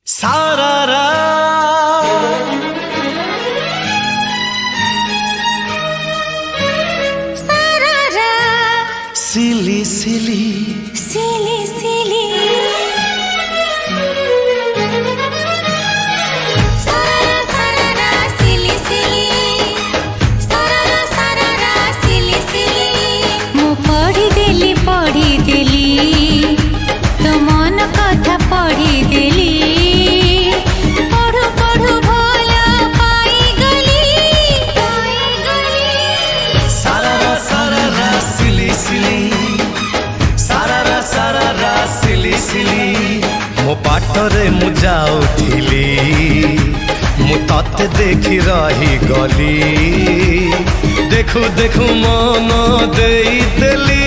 सारा रा सिली सिली सिली सिली सारा सिली सिली सारा सिली सिली मु पढ़ी देली तो मन कथा पढ़ी देली पढ़ू पढ़ू भोला पाई गली सारा सिली सिली सारा सिली सिली मो पाटरे मु जाउथिली मु तते देखि रही गली देखू देखू मन देई देली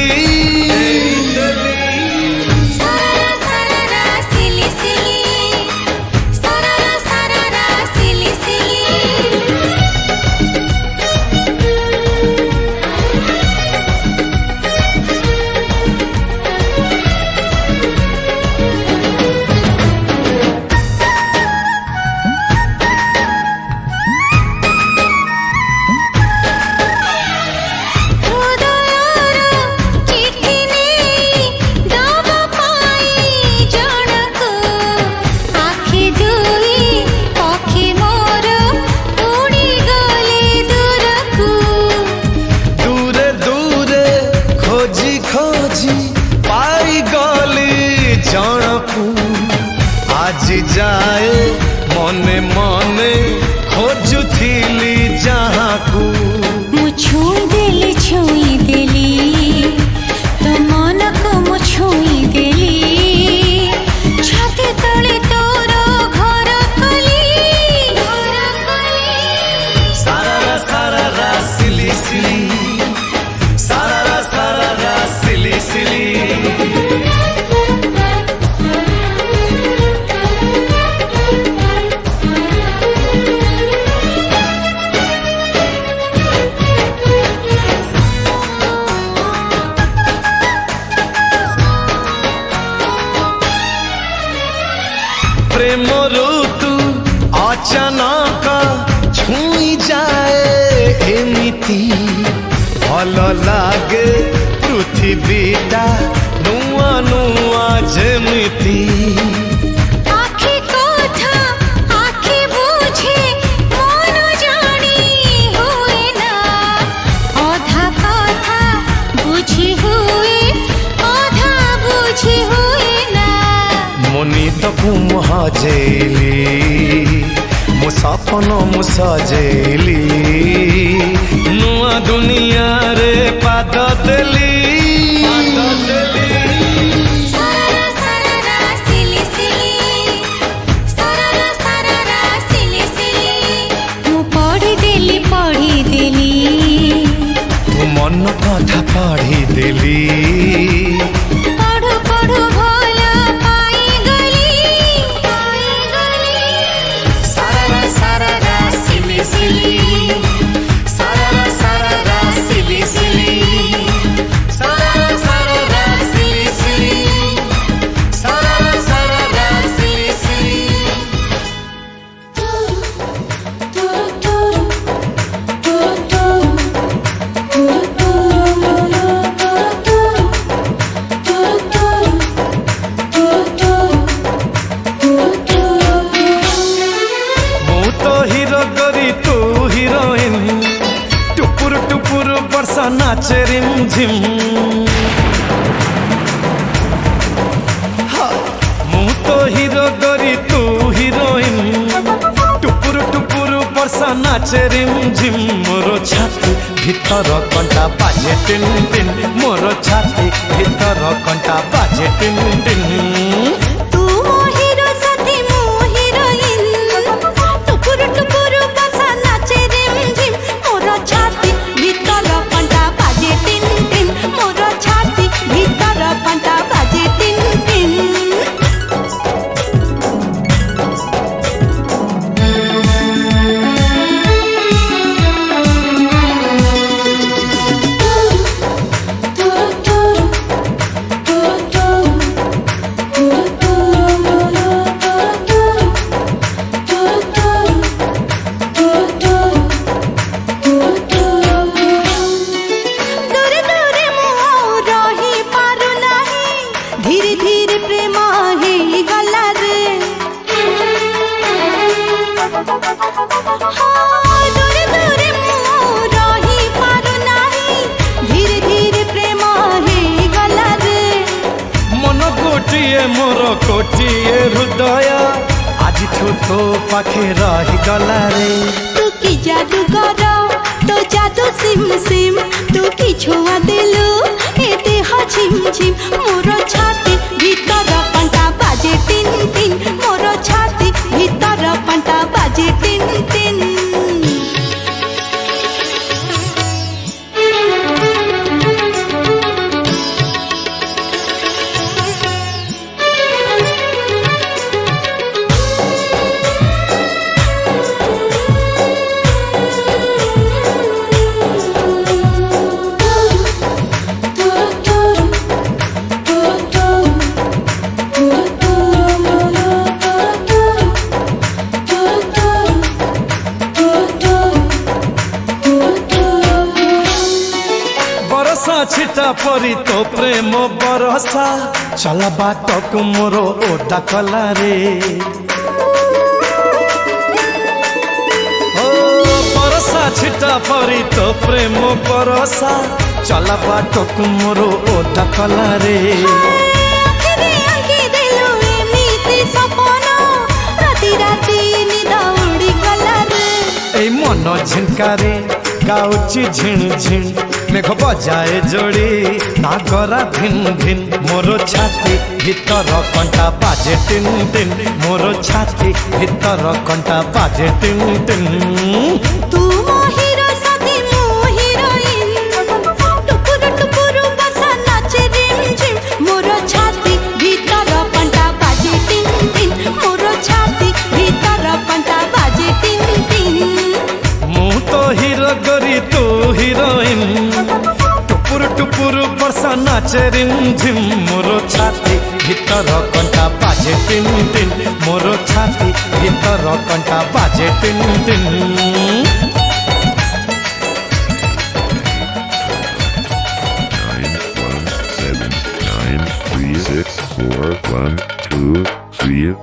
आज जाए मने मने खोजुथिली जहाँ को मु छुई देली तो मन को मु छुई देली छाती तले तोर घर कली सारा सिली सिली सारा सिली सिली प्रेम ऋतु अचानक छुई जाए एमिति भल लागे पृथ्वीटा नुआ नुआ जेमिति आखि कथा आखि बुझे मन जानी हुए ना आधा कथा बुझी हुए आधा बुझी हुए ना मुनि तकु मुहाजेली मु सपन मु सजेली नुआ दुनिया रे पाद देली सारा सिली सिली सारा सिली सिली मु पढ़ी देली तू मन कथा पढ़ी देली पढ़ू पढ़ू भोला पाई गली सारा सिली सिली सारा सिली सिली सारा सिली सिली सारा सिली सिली ମୁଁ ତ ହିରୋ ଗରି ତୁ ହିରୋଇନ ଟୁପୁର ଟୁପୁର ବର୍ଷା ନାଚେ ରିମ୍ ଝିମ୍ ମୁଁ ତ ହିରୋ ଗରି ତୁ ହିରୋଇନ ଟୁପୁର ଟୁପୁର ବର୍ଷା ନାଚେ ରିମ୍ ଝିମ୍ ମୋର ଛାତି ଭିତର କଣ୍ଟା ବାଜେ ଟିନ୍ ଟିନ୍ ମୋର ଛାତି ଭିତର କଣ୍ଟା ବାଜେ ଟିନ୍ ଟିନ୍ तू मो हीरो साथी मो हीरोइन टुकुर टुकुर बसा नाचे रिम झिम मोर छाती भीतर कंटा बाजे टिन टिन मोर छाती भीतर कंटा बाजे टिन टिन तू पाखे रही गला रे तू की जादू कर तो जादू सिम सिम तू की छुआ दिलु ए देह झिम झिम मोर छाती भीतर पंटा बाजे टिन टिन मोर छाती भीतर पंटा बाजे टिन टिन छिटा परी तो प्रेम बरसा चला बाटक मोर ओटा कला रे ओ बरसा छिटा परी तो प्रेम बरसा चला बाटक मोर ओटा कला रे এই মন ঝিনকারে গাউছি ঝিণ ঝিণ মেঘ বজায় जोड़ी नागरा भिन भिन मोर छाती भीतर कंटा बाजे टिन टिन मोर छाती भीतर कंटा बाजे टिन टिन तू मोहिरो साथी मो हिरोइन टुकुर टुकुर बसा नाचे रिम झिम मोर छाती भीतर कंटा बाजे टिन टिन मोर छाती भीतर कंटा बाजे टिन टिन मु तो हीरो गरी तू हीरोइन टुपुर टुपुर बरसा नाचे रिम झिम मोर छाती भीतर कंटा बाजे टिन टिन मोर छाती भीतर कंटा बाजे टिन टिन 917936412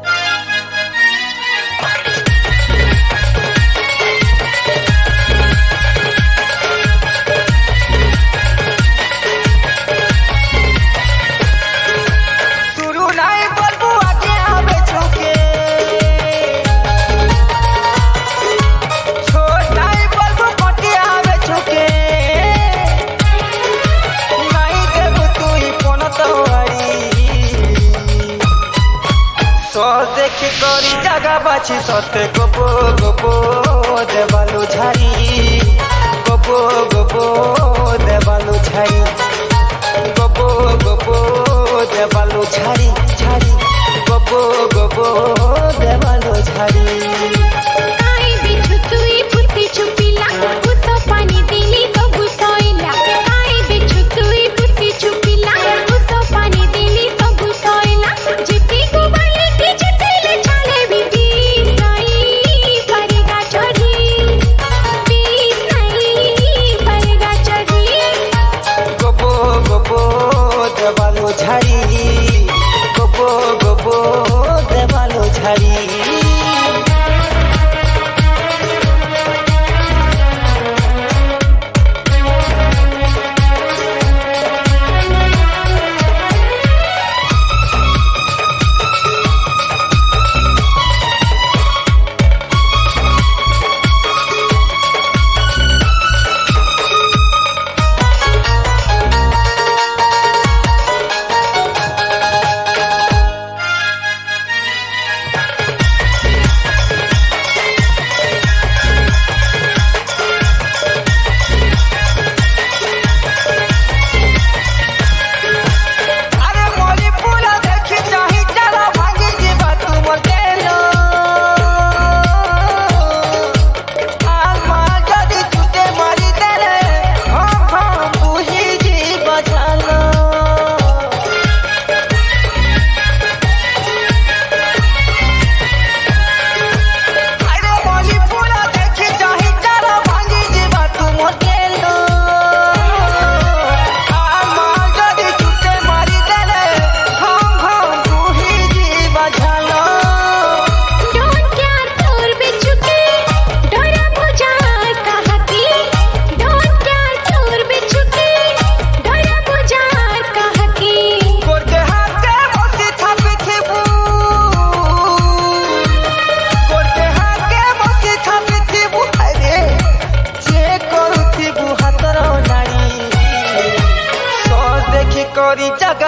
देखी करी जगह बाछी सते गोबो गोबो देवालू झारी गोबो गोबो देवालू झारी गोबो गोबो देवालू झारी झारी गोबो गोबो देवालू झारी आई बिछु तुई पुती छुपिला उतो पानी दिली तो भुतोइला आई बिछु तुई पुती छुपिला उतो पानी दिली तो भुतोइला जिपी को बाई की चटेले छाले बीबी नहीं परेगा चोरी प्लीज नहीं परेगा चोरी गोबो गोबो देवालू झारी गोबो गोबो देवालू झारी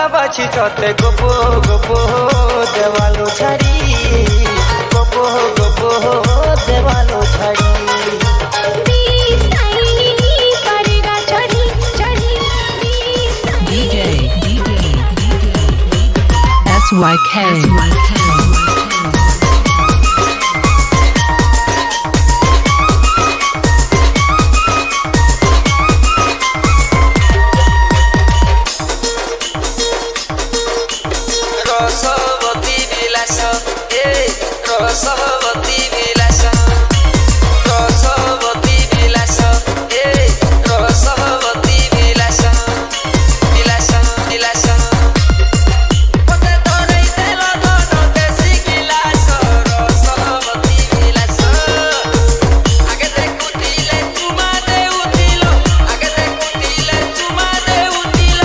জাগা বাছি ততে গোপো গোপো দেওয়ালো ছাড়ি গোপো গোপো দেওয়ালো ছাড়ি SYK. রসবতী বিলাস রসবতী বিলাস রসবতী বিলাস রসবতী বিলাস বিলাস বিলাস মতে ধরেই দেল ধন দেশি গিলাস রসবতী বিলাস আগে দেখুଥିଲେ চুমা দেউছিল আগে দেখুଥିଲେ চুমা দেউছিল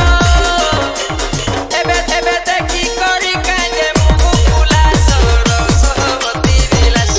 এবে এবে দেখি করি কাঁদে মুখ ফুলাস রসবতী বিলাস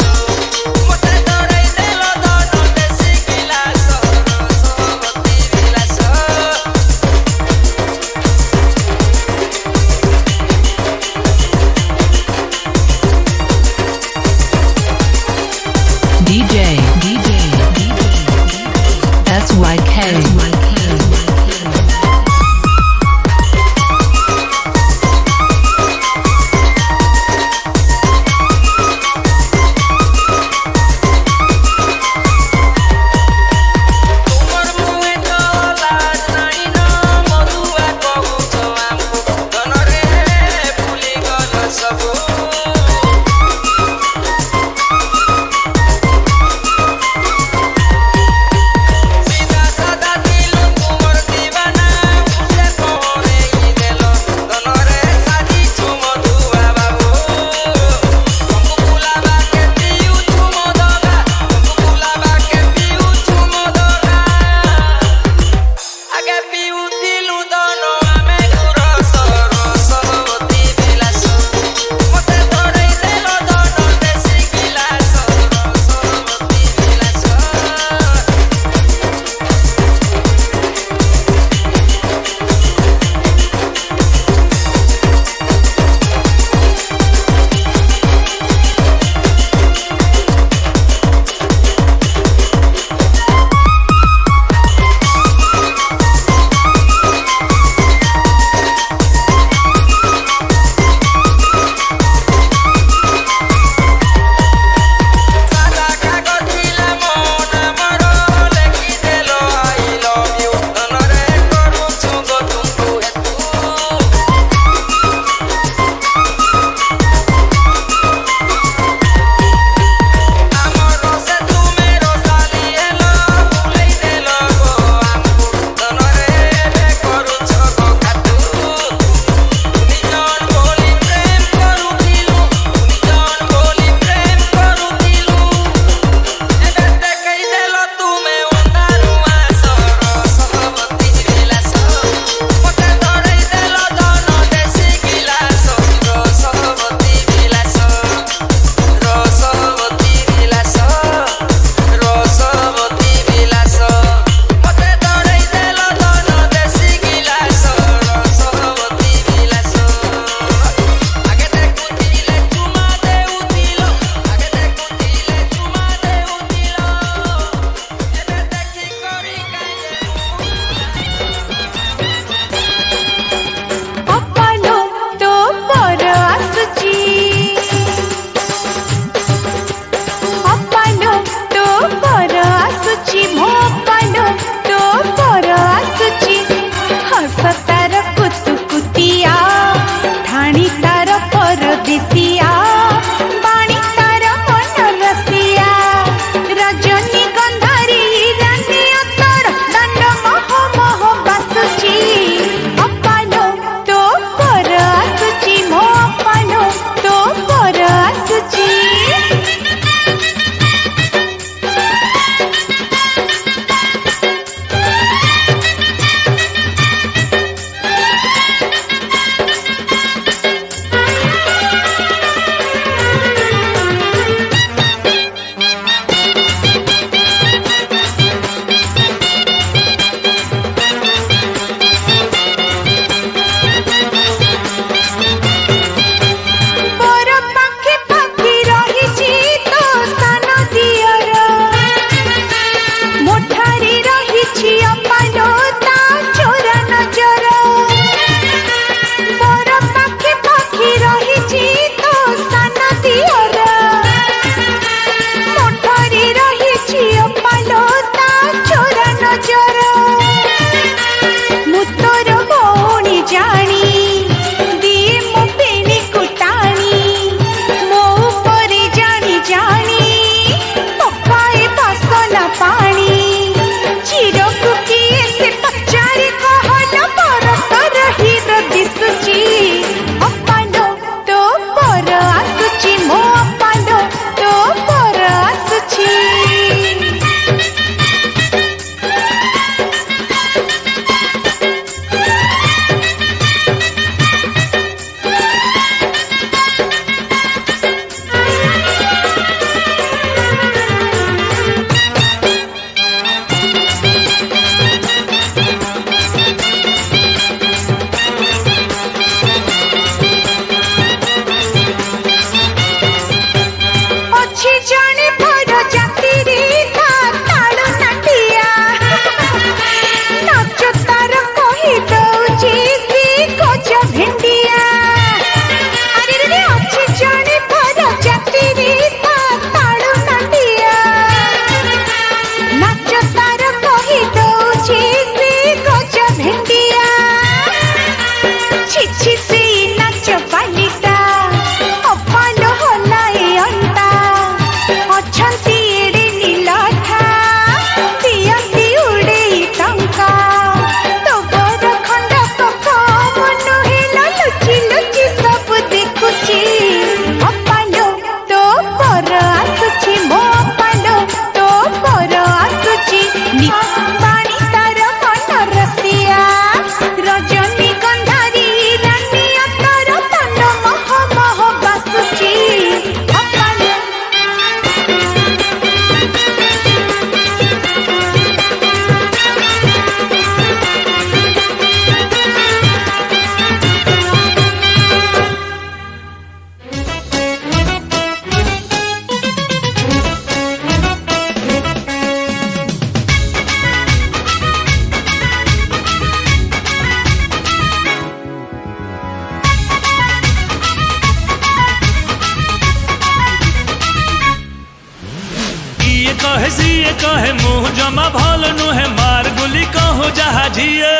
कहे सीए कहे मुह जमा भल नुहे मार गुली कहू जहा झिए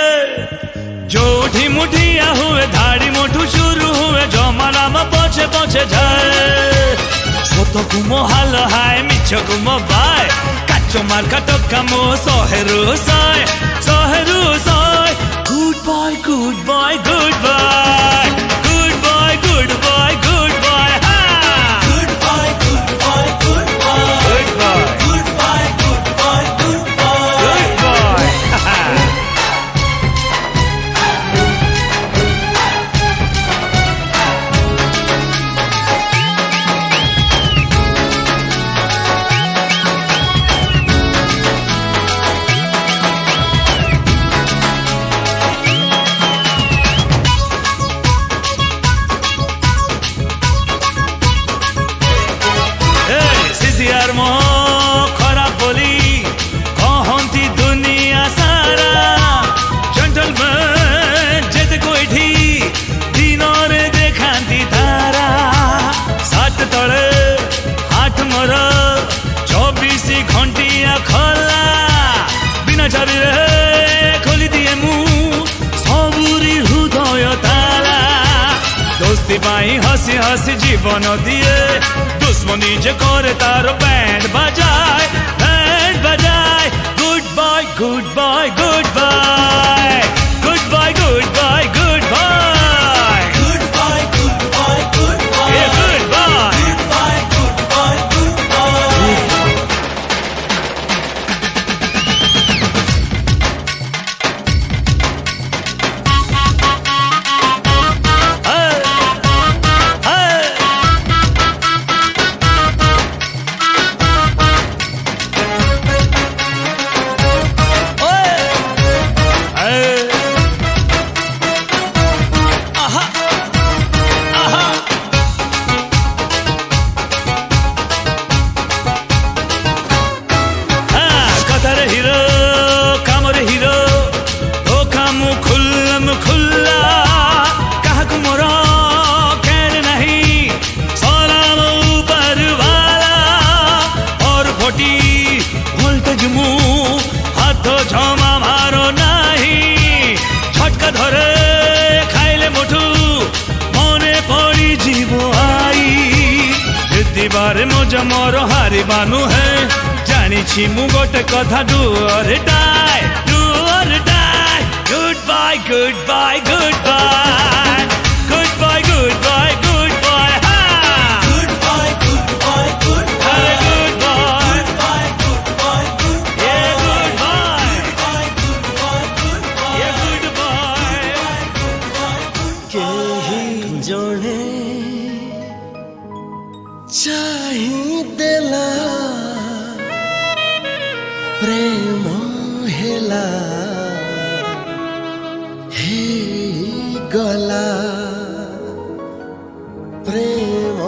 जोठी मुठिया हुए धाड़ी मोठू शुरू हुए जमानामा पछे पछे जाए सतकु मो हाल हाय मिछकु मो बाय काचो मार टक्का मो सहेरु साय good bye good bye good bye good bye good bye good bye good bye good bye good bye good bye good bye good bye good bye सिसिआर मो खराब बोली कहती दुनिया सारा जेंटलमैन जेते कोइठी दिन रे देखांती तारा सात तले आठ मोर 24 घंटिया खोला बिना चाबी रे खोली दिए मु सबुरी हृदय ताला दोस्ती पाई हसी हसी जीवन दिए दुश्मनी जे करे तारो बैंड बजाए good bye good bye good bye good bye good bye good bye good bye good bye good bye good bye good bye good bye good बारे मजा मोर हारी बानु है जानी छी मु गोटे कथा डू और डाई good bye good bye good bye good bye good bye good bye good bye good bye good bye good bye good bye good bye good bye good bye केही जणे चाही देला प्रेम हेला हे गला प्रेम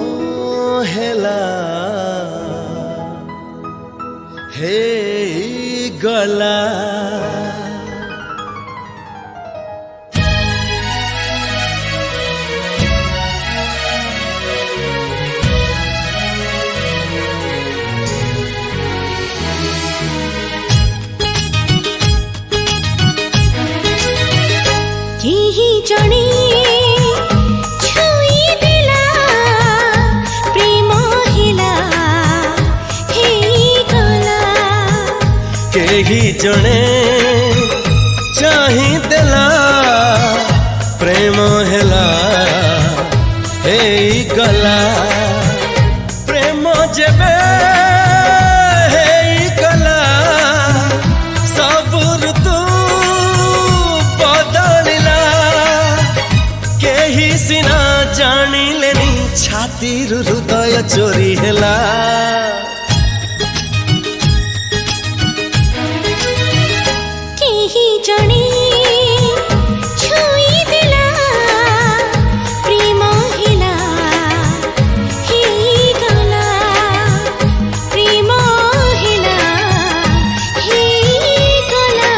हेला हे गला जणे छुई देला प्रेम हेला हे गला केही जणे चाही देला प्रेम हेला हे गला प्रेम जेबे हे गला सबुर तू बदलिला केही सिना जानिलेनी छातीर हृदय चोरी हेला केही जणे छुई देला प्रेम हेला हे गला प्रेम हेला हे गला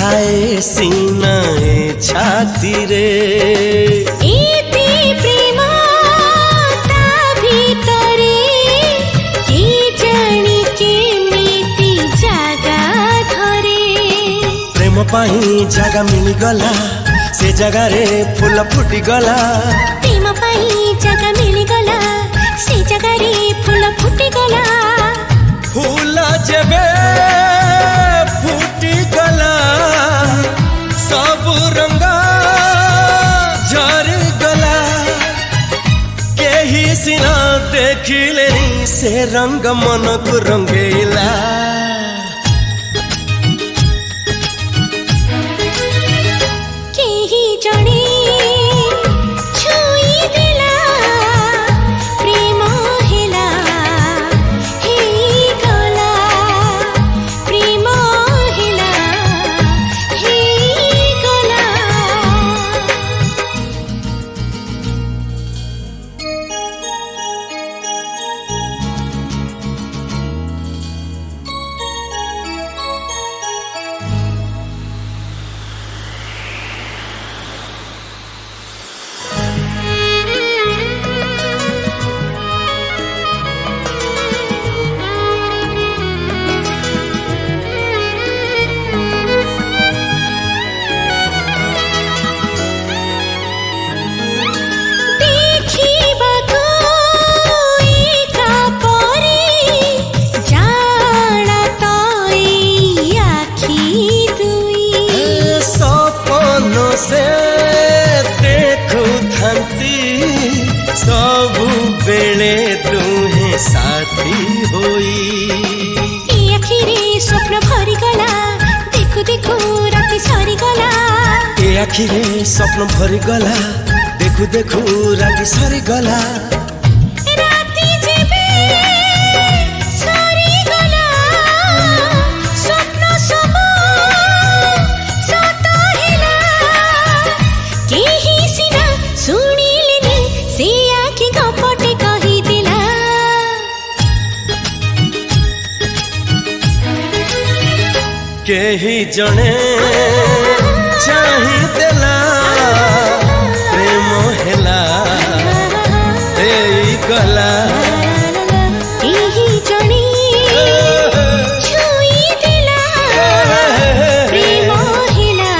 ଥାଏ ସିନାଏ ଛାତିରେ ଏତେ ପ୍ରେମ ତା ଭିତରେ କି ଜାଣି କେମିତି ଜାଗା ଧରେ ପ୍ରେମ ପାଇଁ ଜାଗା ମିଳିଗଲା ସେ ଜାଗାରେ ଫୁଲ ଫୁଟିଗଲା ପ୍ରେମ ପାଇଁ ଜାଗା ମିଳିଗଲା ସେ ଜାଗାରେ ଫୁଲ ଫୁଟିଗଲା ଫୁଲ ଯେବେ ଫୁଟିଗଲା ସବୁ ରଙ୍ଗ ଝରିଗଲା କେହି ସିନା ଦେଖିଲେନି ସେ ରଙ୍ଗ ମନକୁ ରଙ୍ଗେଇଲା କେହି ଜଣେ ଛୁଇଁ ଦେଲା ପ୍ରେମ ହେଲା ହେଇଗଲା ପ୍ରେମ ହେଲା ହେଇଗଲା ଦେଖିବାକୁ ଏକା ପରି ଜାଣ ତ ଏଇ ଆଖି ଦୁଇ ସପନ ସେ ଦେଖୁଥାନ୍ତି ସବୁବେଳେ ଦୁହେଁ ସାଥୀ ହୋଇ ଏ ଆଖିରେ ସ୍ୱପ୍ନ ଭରିଗଲା ଦେଖୁ ଦେଖୁ ରାତି ସରିଗଲା ଏ ଆଖିରେ ସ୍ୱପ୍ନ ଭରିଗଲା ଦେଖୁ ଦେଖୁ ରାତି ସରିଗଲା ରାତି ଯେବେ ସରିଗଲା ସ୍ୱପ୍ନ ସବୁ ସତ ହେଲା କେହି ସିନା ଶୁଣିଲେନି ସେ ଆଖି କପଟେ କହିଦେଲା କେହି ଜଣେ ଚାହିଁଦେଲା ପ୍ରେମ ହେଲା ହେଇଗଲା କେହି ଜଣେ ଛୁଇଁ ଦେଲା ପ୍ରେମ ହେଲା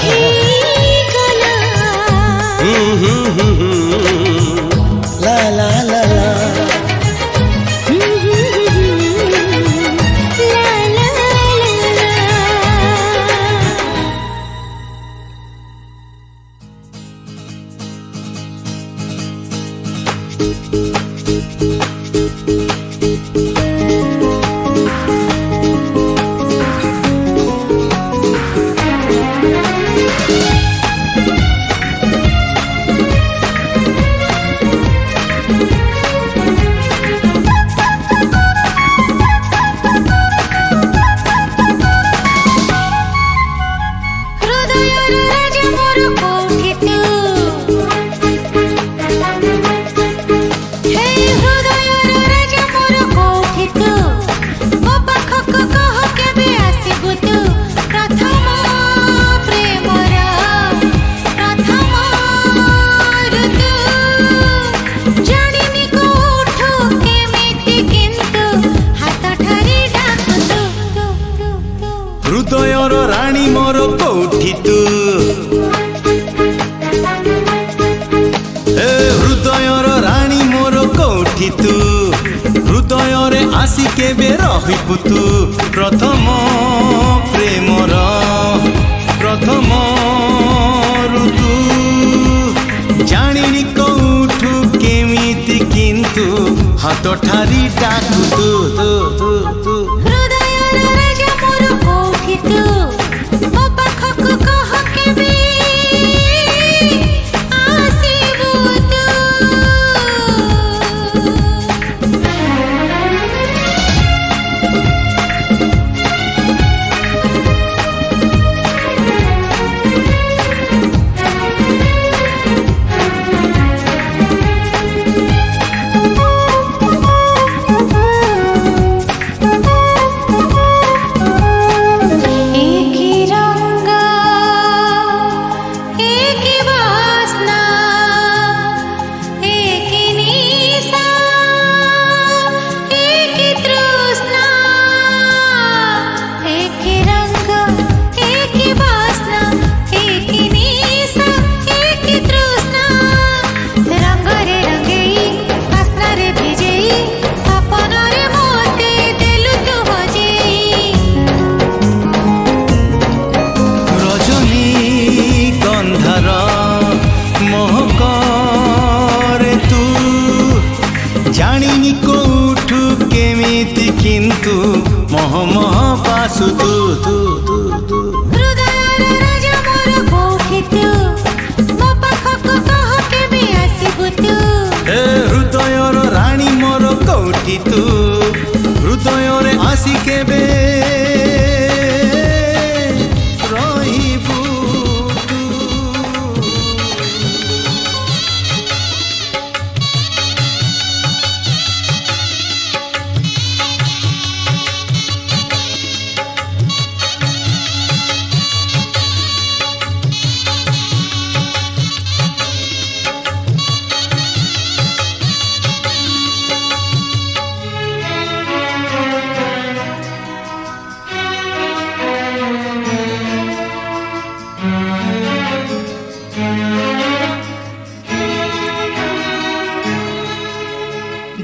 ହେଇଗଲା ଲା ଲା ଲା ଲା ଲା ଲା ଲା ହୃଦୟର ରାଜ ମୋର କୋଉଠି ତୁ ହେ ହୃଦୟର ରାଜ ମୋର କୋଉଠି ତୁ ମୋ ପାଖକୁ କହ କେବେ ଆସିବୁ ତୁ ପ୍ରଥମ ପ୍ରେମର ପ୍ରଥମ ଋତୁ ଜାଣିନି କୋଉଠୁ କେମିତି କିନ୍ତୁ ହାତ ଠାରି ଡାକୁ ତୁ ହୃଦୟର ରାଣୀ ମୋର କୋଉଠି ତୁ ହୃଦୟର ରାଣୀ ମୋର କୋଉଠି ତୁ ହୃଦୟରେ ଆସି କେବେ ରହିବୁ ତୁ ପ୍ରଥମ ପ୍ରେମର ପ୍ରଥମ ଋତୁ ଜାଣିନି କୋଉଠୁ କେମିତି କିନ୍ତୁ ହାତ ଠାରି ଡାକୁ ତୁ ତୁ ତୁ ତୁ ହୃଦୟର ରାଜା ମୋର କୋଉଠି ତୁ ମୋ ପାଖକୁ କହ କେବେ ଆସିବୁ ତୁ मह मह बासु तू तू तू तू ହୃଦୟର ରାଜା ମୋର କୋଉଠି ତୁ ମୋ ପାଖକୁ କହ କେବେ ଆସିବୁ ତୁ ଏ ହୃଦୟର ରାଣୀ ମୋର କୋଉଠି ତୁ ହୃଦୟରେ ଆସି କେବେ ରହିବୁ ତୁ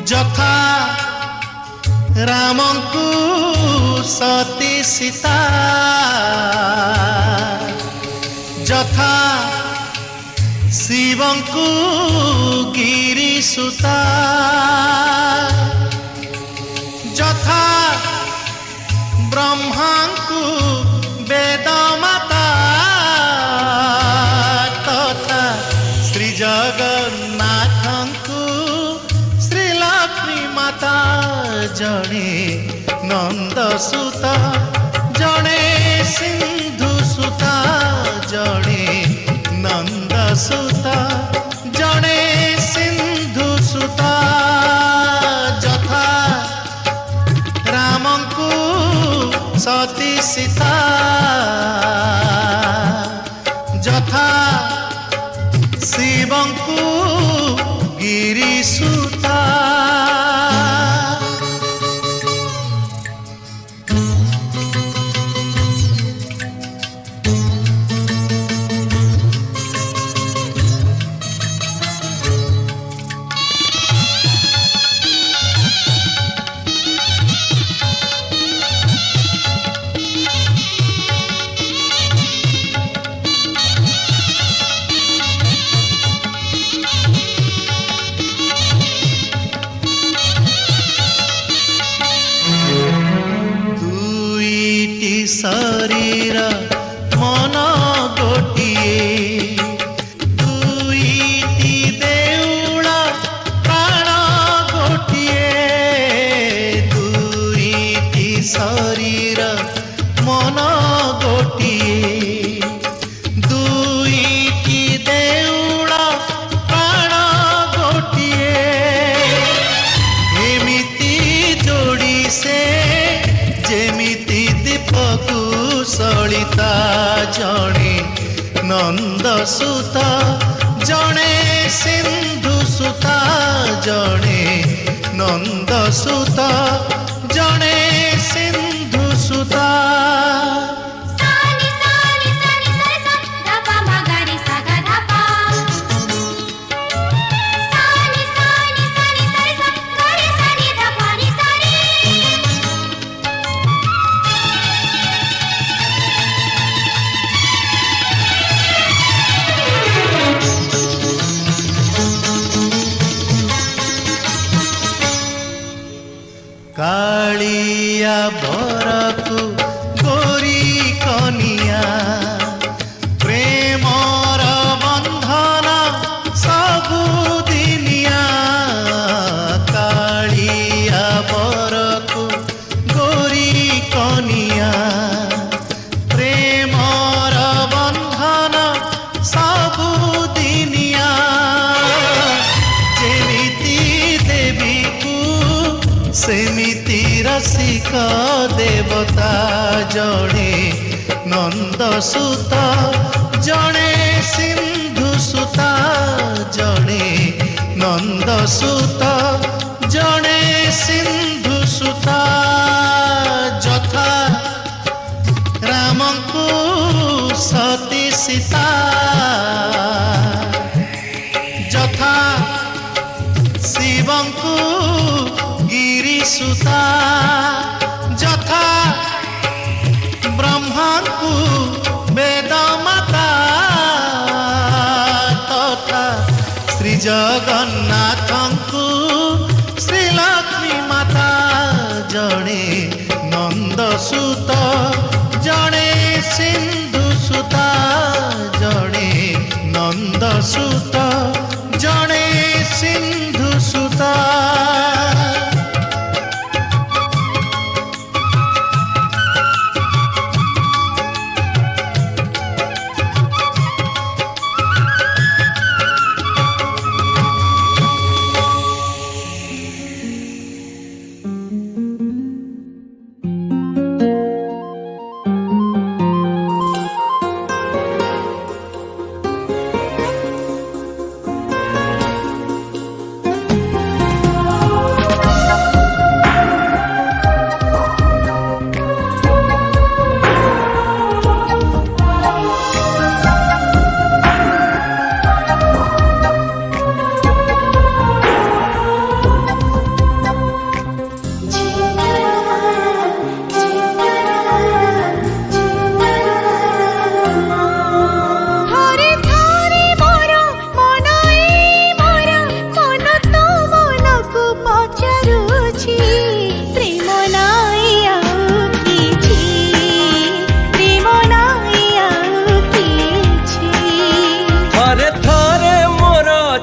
ଯଥା ରାମଙ୍କୁ ସତୀ ସୀତା ଯଥା ଶିବଙ୍କୁ ଗିରି ସୁତା ଯଥା ବ୍ରହ୍ମାଙ୍କୁ ବେଦ ମାତା ତଥା ଶ୍ରୀ ଜଗନ୍ନାଥଙ୍କୁ ଶ୍ରୀଲକ୍ଷ୍ମୀ ମାତା ଜଣେ ନନ୍ଦ ସୁତ ଜଣେ ସିନ୍ଧୁ ସୁତ ଜଣେ ନନ୍ଦ ସୁତ ଜଣେ ସିନ୍ଧୁ ସୁତ ଯଥା ରାମଙ୍କୁ ସତୀ ସୀତା ଯଥା ଶିବଙ୍କୁ ଗିରି ସୁତା ଶରୀର ମନ ଗୋଟିଏ ଦୁଇଟି ଦେଉଳ ପ୍ରାଣ ଗୋଟିଏ ଦୁଇଟି ଶରୀର ମନ ଗୋଟିଏ ଦୁଇଟି ଦେଉଳ ପ୍ରାଣ ଗୋଟିଏ ଏମିତି ଯୋଡ଼ି ସେ ଯେମିତି ଦୀପକୁ ସଳିତା ଜଣେ ନନ୍ଦ ସୁତ ଜଣେ ସିନ୍ଧୁ ସୁତ ଜଣେ ନନ୍ଦ ସୁତ ଜଣେ ସିନ୍ଧୁ ସୁତ ସାନି ସାନି ସାନି ସାନି ସା ଧପା ମଗାରି ସାଗା ଧପା ସାନି ସାନି ସାନି ସାନି ସା ଗରି ସାନି ଧପା ନି ସାନି କାଳିଆ ବରକୁ ଗୋରି କନିଆ ପ୍ରେମର ବନ୍ଧନ ସବୁଦିନିଆ କାଳିଆ ବରକୁ ଗୋରି କନିଆ ପ୍ରେମର ବନ୍ଧନ ସବୁଦିନିଆ ଯେମିତି ଦେବୀକୁ ସେମିତି ରସିକ ଦେବତା ଜଣେ ନନ୍ଦ ସୁତ ଜଣେ ସିନ୍ଧୁ ସୁତ ଜଣେ ନନ୍ଦ ସୁତ ଜଣେ ସିନ୍ଧୁ ସୁତ ଯଥା ରାମଙ୍କୁ ସତୀ ସୀତା ଯଥା ଶିବଙ୍କୁ ଗିରି ସୁତା ଯଥା ବ୍ରହ୍ମାଙ୍କୁ ବେଦ ମାତା ତଥା ଶ୍ରୀ ଜଗନ୍ନାଥଙ୍କୁ ଶ୍ରୀଲକ୍ଷ୍ମୀ ମାତା ଜଣେ ନନ୍ଦ सुत जणे सिंधु सुता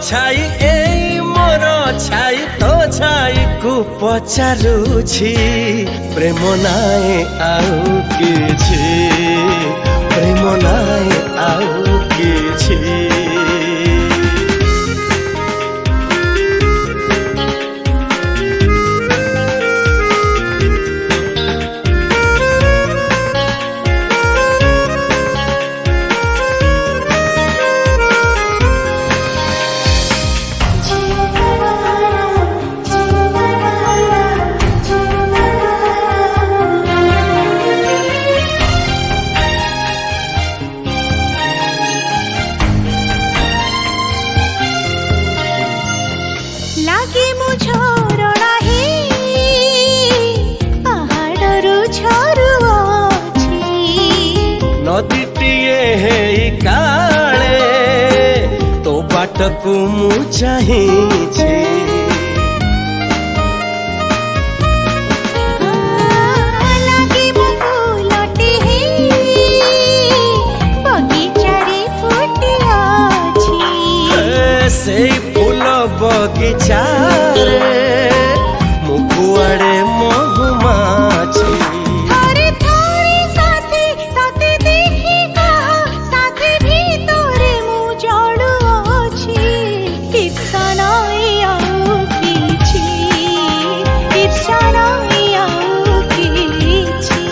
छाई ए मोर छाई तो छाई को पचारुछि प्रेम नाए आउ किछि प्रेम नाए आउ किछि लागे मु झरणा हे पहाड़रू झरुअछि नदीटिए हे काले तो बाटकु मु चाहिछि लागे मु फूलटे हे बगीचारे फुटिअछि से फूल बगीचा मु कुआड़े महुमाछि थारे थारे साथे साथे देखि कहा साथे भीतरे मु जड़ुअछि इच्छा नाई आउ किछि इच्छा नाई आउ किछि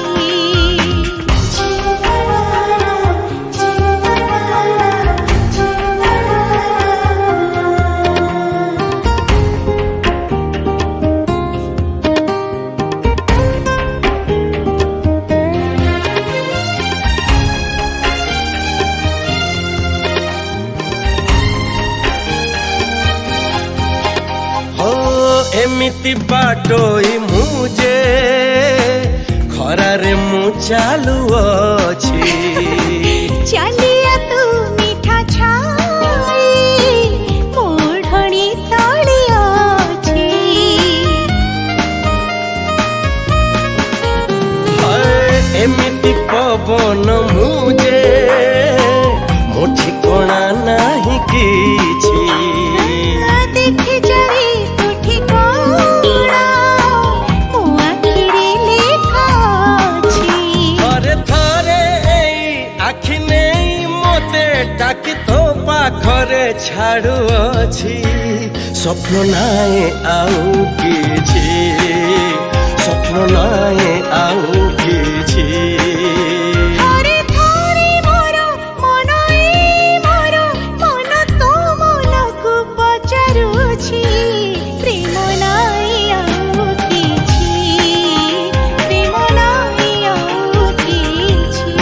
एमिति बाटोई मुझे खरारे मु चालुअछि चलिया तू मीठा छाई मोढ़णी तलिअछि एमिति पवन मुझे मो ठिकଣା नाही किछि देखि जाई तू ठिकଣା मो आखिरे लेखाछि थरे थरे आखि नेई मते डाकी तो पाखरे छाड़ुअछि स्वप्न नाए आउ किछि स्वप्न नाए आउ किछि थारे थारे मोर मन ए मोर मन तो मनकु पचारुछि प्रेम नाई आउ किछि प्रेम नाई आउ किछि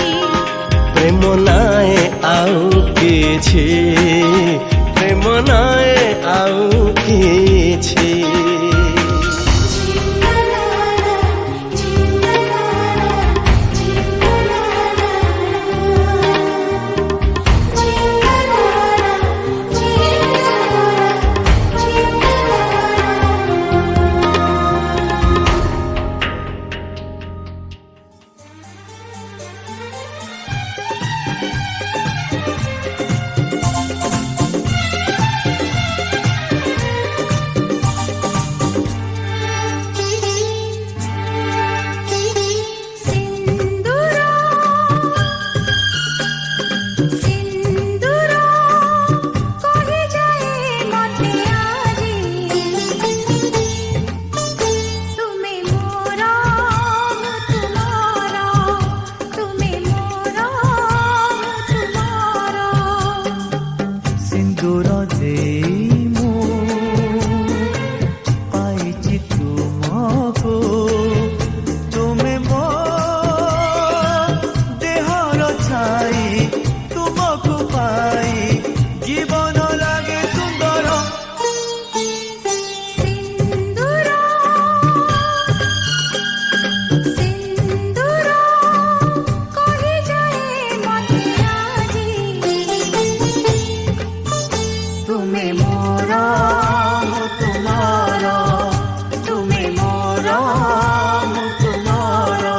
प्रेम नाए आउ किछि प्रेम नाए आउ किछि पाई तुमको पाई जीवन लागे सुंदर सिंदूर सिंदूर कहि जाए मते आजी तुम्हें मोरा मु तुम्हारा तुम्हें मोरा मु तुम्हारा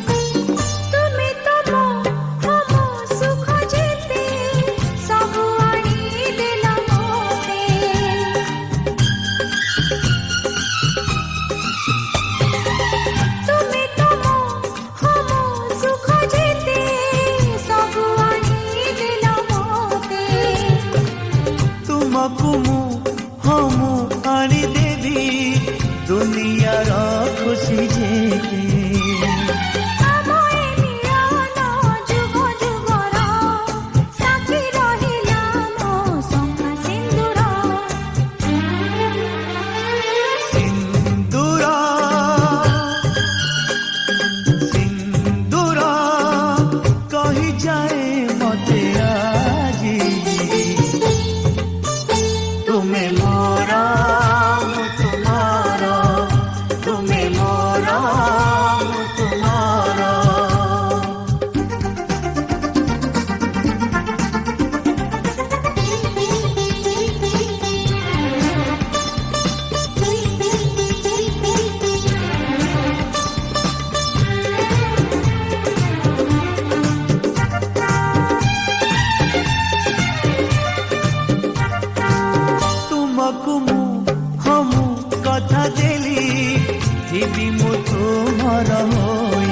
तुम्हें तो हम सुख जेते सब आनी दिल मोते तुम्हें तो हम सुख जेते सब आनी दिल मोते तुमको मु हम आनी देवी दुनिया रा खुशी जेते আমায় মিলন যুগ যুগর সাথী রহিলাম সখা সিন্দুর सिंदूर सिंदूर कही जाए मते आजी तुम्हें मोरा मु तुम्हारा तुम्हें मोरा मु तुम्हारा तुमको मु हम कथा देली जीवी मु तुमर होई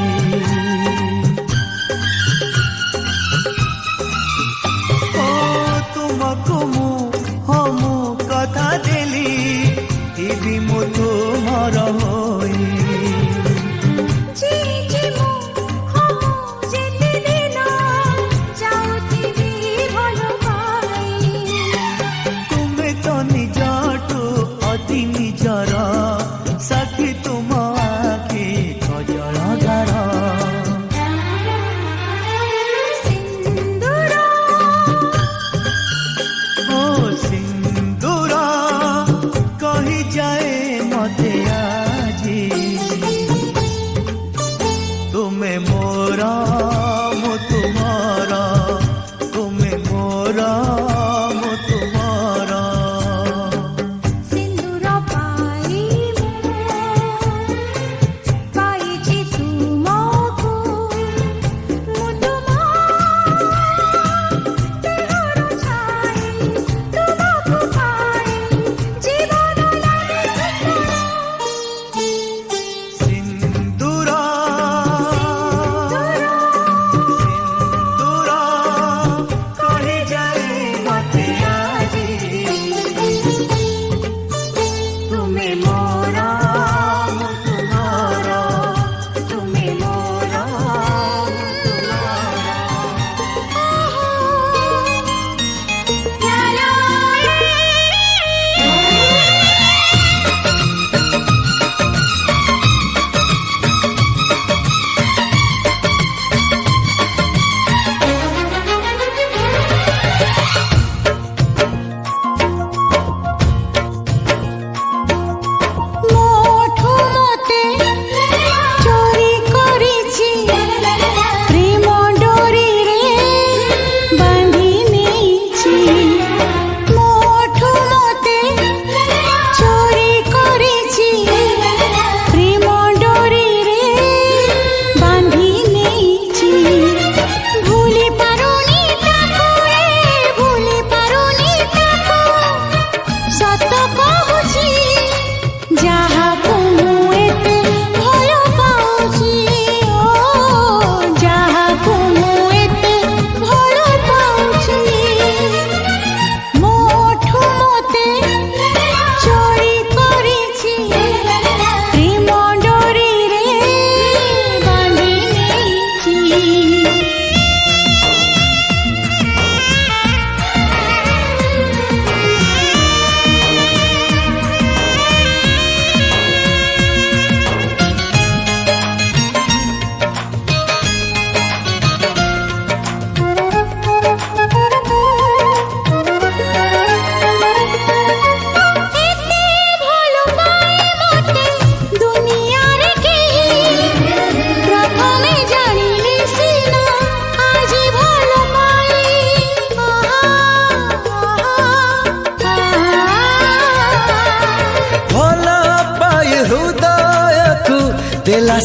ओ तुमको मु हम कथा देली जीवी मु तुमर होई জি জি মু হম যেতে দিন যাউথিবি ভাল পাই तुम्हें तो निजटू अति निजर सखी तुम आखि कजल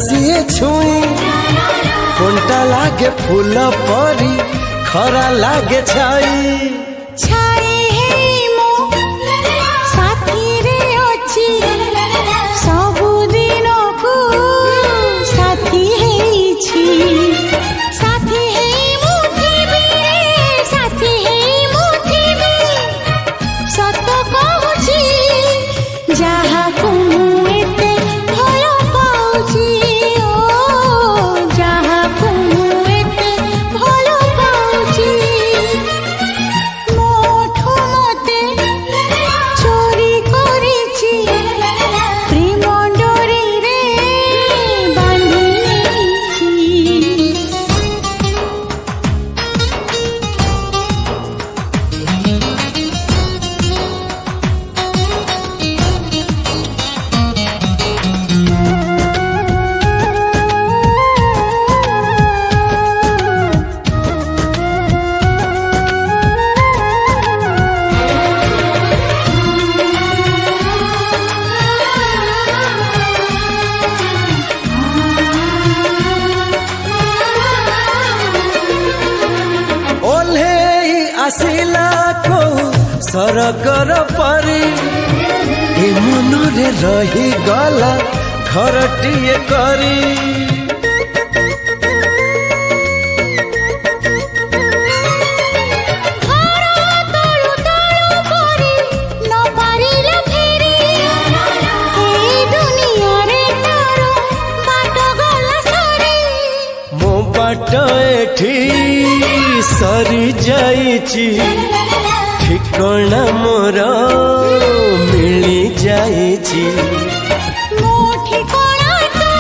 ସିଏ ଛୁଇଁ କଣ୍ଟା ଲାଗେ ଫୁଲ ପରି ଖରା ଲାଗେ ଛାଇ ଛାଇ ହେଇ ମୋ ସାଥିରେ ଅଛି ସବୁଦିନକୁ ସାଥି ହେଇଛି ସାଥି ହେଇ ମୁଁ ଥିବି ସାଥି ହେଇ ମୁଁ ଥିବି ସତ କହୁଛି ଯାହାକୁ ମୁଁ ଏତେ ଭଲ ପାଉଛି ଓ ଯାହାକୁ ମୁଁ ଏତେ ଭଲ ପାଉଛି ମୋଠୁ ମତେ ଚୋରି କରିଛି ପ୍ରେମ ଡୋରିରେ ବାନ୍ଧି ନେଇଛି ଓହ୍ଲେଇ ଆସିଲା କୋଉ ସରଗର ପରି ଏ ମନରେ ରହିଗଲା ଘରଟିଏ କରି ତଳୁ ତଳୁ କରି ନ ପାରିଲେ ଫେରି ଏଇ ଦୁନିଆରେ ତାର ବାଟ ଗଲା ସରି ମୋ ବାଟ ଏଠି ସରି ଯାଇଛି ଠିକଣା ମୋର ମିଳି ଯାଇଛି ମୋ ଠିକଣା ତୁ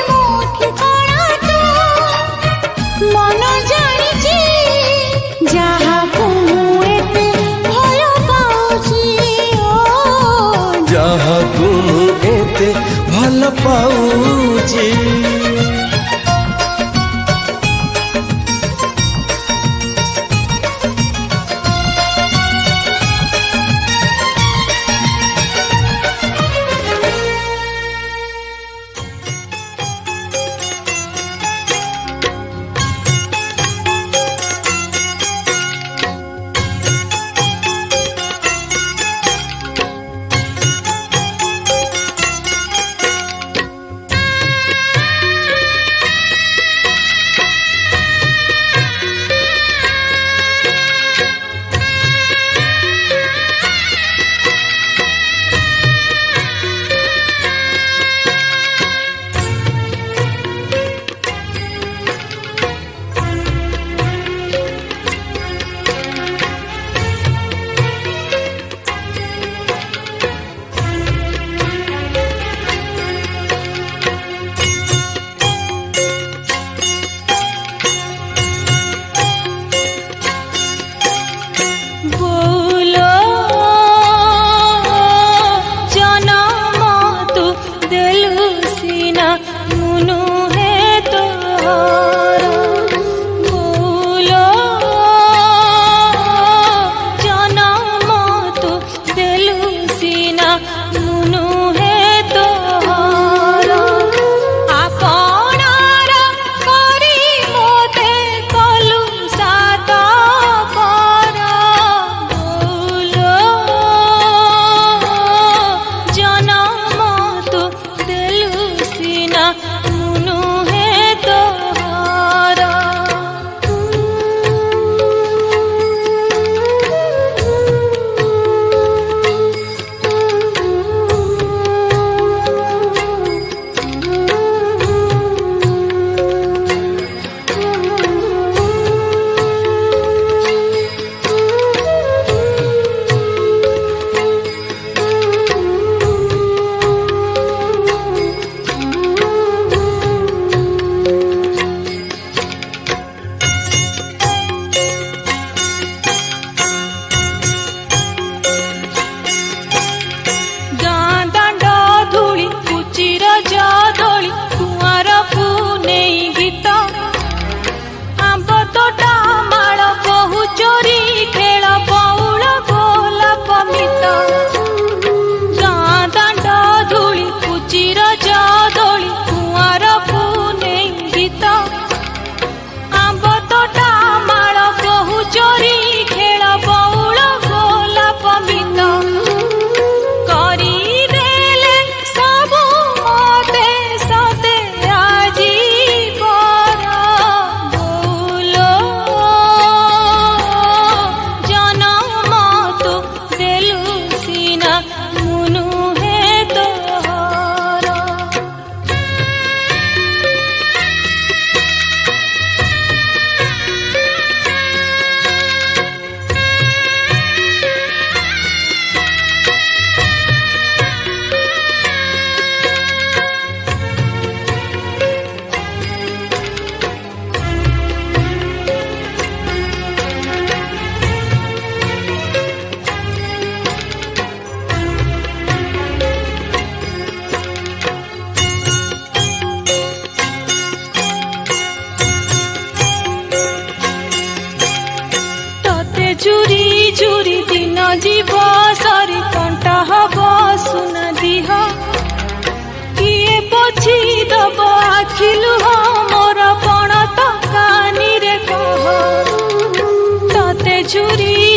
ମୋ ଠିକଣା ତୁ ମନ ଜାଣିଛି ଯାହାକୁ ମୁଁ ଏତେ ଭଲ ପାଉଛି ଓ ଯାହାକୁ ମୁଁ ଏତେ ଭଲ ପାଉଛି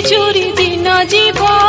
ବିଜୁରି ଦିନ ଯିବ